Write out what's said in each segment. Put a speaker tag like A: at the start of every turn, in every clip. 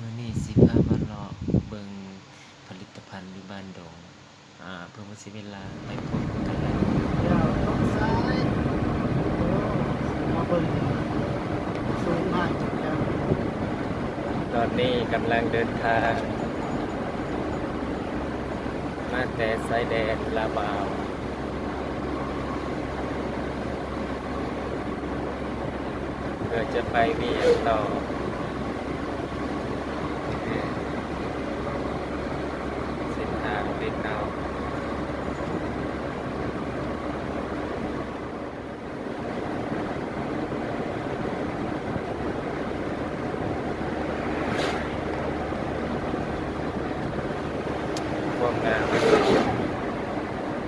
A: มื้อนี้สิพามาเลาะเบิ่งผลิตภัณฑ์อยู่บ้านดงเพื่อบ่เสียเวลาไปพบกันเลย
B: เดี๋ยวต้องซ้ายมาเบิ่งสูงมากจังแล้ว
A: ตอนนี้กำลังเดินทางมาแต่ชายแดนลาวาวเพื่อจะไปเวียดต่อเส้นทางเป็นเอาความงาม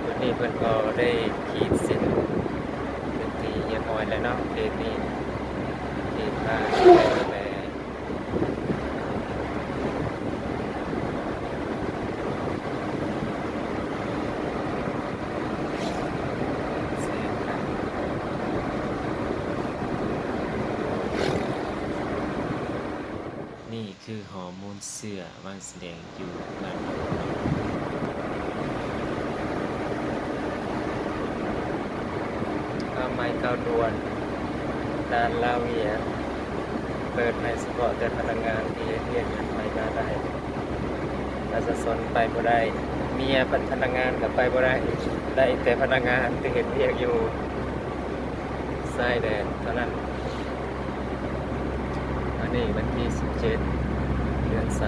A: วันนี้เพิ่นก็ได้ขีดเส้นเป็นที่เรียบร้อยแล้วเนาะเขตนี้เขตบ้านแม่เส้นทางนี่คือหอมูลเสื้อวางแสดงอยู่บ้านข้าวไม้ข้าวดวนด้านลาเวียเปิดให้เฉพาะแต่พนักงานที่เรียนอยู่ไปมาได้ประชาชนไปบ่ได้เมียพนักงานก็ไปบ่ได้ได้แต่พนักงานที่เห็นเรียกอยู่ชายแดนเท่านั้นอันนี้มันมี17 เดือน3 2524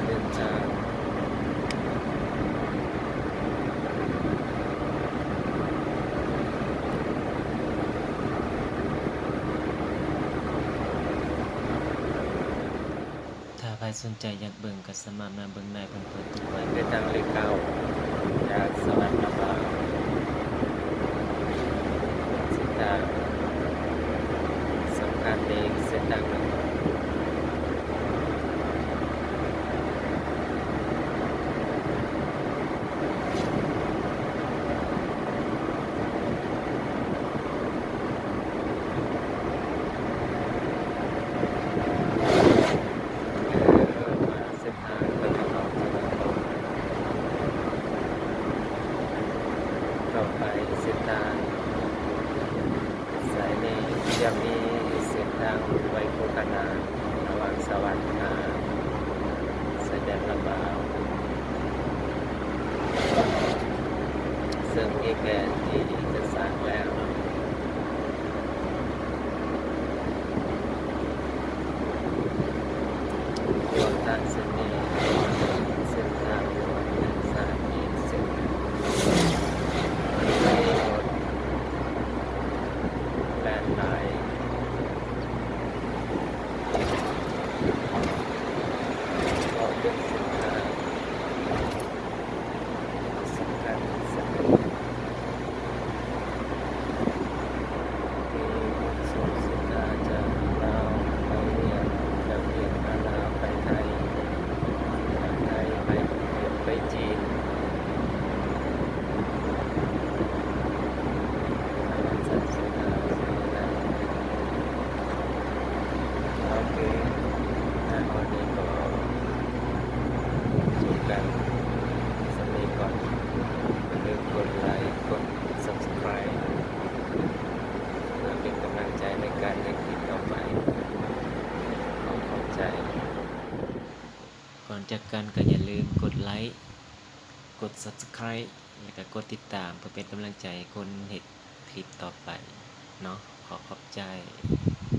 A: เดือนจานถ้าใครสนใจอยากเบิ่งก็สามารถมาเบิ่งได้เพิ่นเปิดทุกวันในทางเลขเก้าจากสวรรค์นภาเส้นทางสำคัญเองเส้นทางหนึ่งเส้นทางเปิดเข้าไปเส้นทางสายนี้จะมีเส้นทางไว้โฆษณาระหว่างสวรรค์แสดงลำบากซึ่งมีแผนที่จะสร้างแล้วรวมทางเส้นนี้เส้นทางรวมสายนี้เส้นแลนด์ไลน์ออกเป็นเส้นทางสำคัญเส้นที่ส่งสินค้าจากลาวไปเวียดจากเวียดมาลาวไปไทยจากไทยไปเวียดไปจีนสัตว์เส้นทางโอเควันนี้ก็จบกันสำหรับก่อนอย่าลืมกดไลค์กด subscribe เพื่อเป็นกำลังใจในการเล่นคลิปต่อไปขอบใจก่อนจากกันก็อย่าลืมกดไลค์กด subscribe แล้วก็กดติดตามเพื่อเป็นกำลังใจให้คนเห็นคลิปต่อไปเนาะขอบใจ